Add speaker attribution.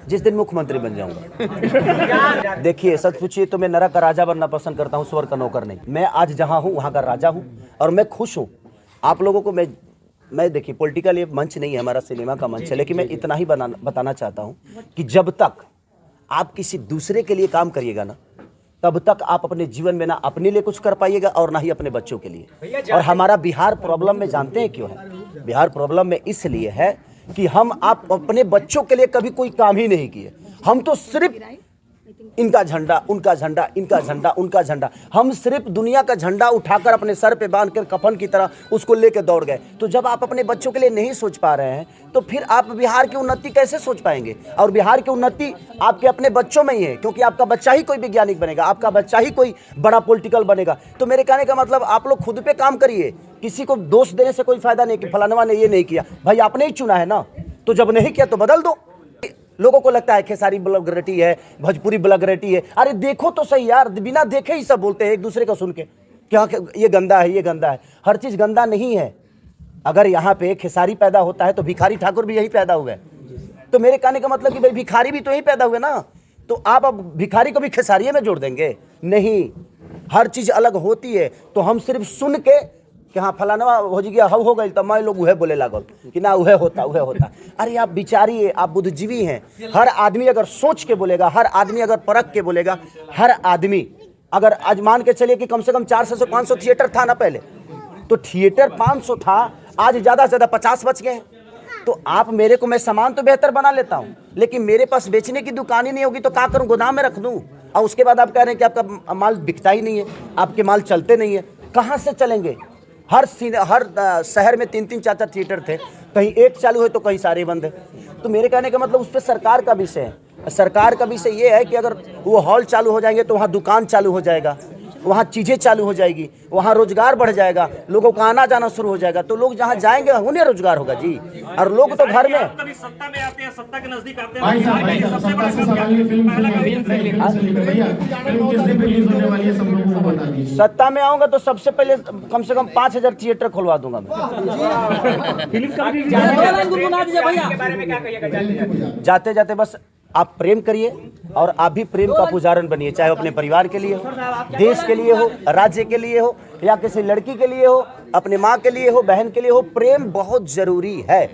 Speaker 1: जिस दिन मुख्यमंत्री बन जाऊंगा। देखिए, सच पूछिए तो मैं नरक का राजा बनना पसंद करता हूं, स्वर्ग का नौकर नहीं। मैं आज जहां हूं वहां का राजा हूं और मैं खुश हूं। आप लोगों को मैं देखिए, पॉलिटिकल ये मंच नहीं है, हमारा सिनेमा का मंच है, लेकिन मैं इतना ही बताना चाहता हूं कि जब तक आप किसी दूसरे के लिए काम करिएगा ना, तब तक आप अपने जीवन में ना अपने लिए कुछ कर पाइएगा और ना ही अपने बच्चों के लिए। और हमारा बिहार प्रॉब्लम में जानते हैं क्यों है? बिहार प्रॉब्लम में इसलिए है कि आप अपने बच्चों के लिए कभी कोई काम ही नहीं किए। हम तो सिर्फ इनका झंडा, उनका झंडा, इनका झंडा, उनका झंडा, हम सिर्फ दुनिया का झंडा उठाकर अपने सर पे बांधकर कफन की तरह उसको लेकर दौड़ गए। तो जब आप अपने बच्चों के लिए नहीं सोच पा रहे हैं तो फिर आप बिहार की उन्नति कैसे सोच पाएंगे? और बिहार की उन्नति आपके अपने बच्चों में ही है, क्योंकि आपका बच्चा ही कोई वैज्ञानिक बनेगा, आपका बच्चा ही कोई बड़ा पॉलिटिकल बनेगा। तो मेरे कहने का मतलब, आप लोग खुद पे काम करिए। किसी को दोष देने से कोई फायदा नहीं कि फलानवा ने ये नहीं किया। भाई आपने ही चुना है ना, तो जब नहीं किया तो बदल दो। लोगों को लगता है खेसारी ब्लॉगरेटी है, भोजपुरी ब्लॉगरेटी है। अरे देखो तो सही यार, बिना देखे ही सब बोलते हैं एक दूसरे को सुन के, क्या ये गंदा है, ये गंदा है। हर चीज गंदा नहीं है। अगर यहाँ पे खेसारी पैदा होता है तो भिखारी ठाकुर भी यही पैदा हुए। तो मेरे कहने का मतलब कि भाई भिखारी भी तो यही पैदा हुए ना, तो आप अब भिखारी को भी खेसारिये में जोड़ देंगे? नहीं, हर चीज अलग होती है। तो हम सिर्फ सुन के कि हाँ फलाना हो गया, हव हो गई, तो मैं लोग उहे बोले लागल कि ना उहे होता, उहे होता। अरे आप विचारिए, आप बुद्धिजीवी हैं। हर आदमी अगर सोच के बोलेगा, हर आदमी अगर परख के बोलेगा, हर आदमी अगर आज मान के चलिए कि कम से कम 400 से 500 थिएटर था ना पहले, तो थिएटर 500 था, आज ज़्यादा से ज़्यादा 50 बच गए। तो आप मेरे को, मैं सामान तो बेहतर बना लेता हूँ, लेकिन मेरे पास बेचने की दुकान ही नहीं होगी तो क्या करूँ? गोदाम में रख दूँ। और उसके बाद आप कह रहे हैं कि आपका माल बिकता ही नहीं है, आपके माल चलते नहीं है। कहाँ से चलेंगे? हर शहर में 3-3 4-4 थिएटर थे, कहीं एक चालू है तो कहीं सारे बंद है। तो मेरे कहने का मतलब उस पर सरकार का विषय है। सरकार का विषय ये है कि अगर वो हॉल चालू हो जाएंगे तो वहाँ दुकान चालू हो जाएगा, वहाँ चीज़ें चालू हो जाएगी, वहाँ रोजगार बढ़ जाएगा, लोगों का आना जाना शुरू हो जाएगा। तो लोग जहाँ जाएंगे उन्हें रोजगार होगा जी। और लोग तो घर में
Speaker 2: कभी सत्ता में आते हैं, सत्ता के नजदीक आते
Speaker 3: भाई साहब,
Speaker 2: सबसे बड़ा
Speaker 1: सत्ता में आऊंगा तो सबसे पहले कम से कम 5000 थिएटर खुलवा दूंगा मैं। जाते जाते बस आप प्रेम करिए और आप भी प्रेम का पुजारन बनिए, चाहे अपने परिवार के लिए हो, देश के लिए हो, राज्य के लिए हो, या किसी लड़की के लिए हो, अपने माँ के लिए हो, बहन के लिए हो। प्रेम बहुत जरूरी है।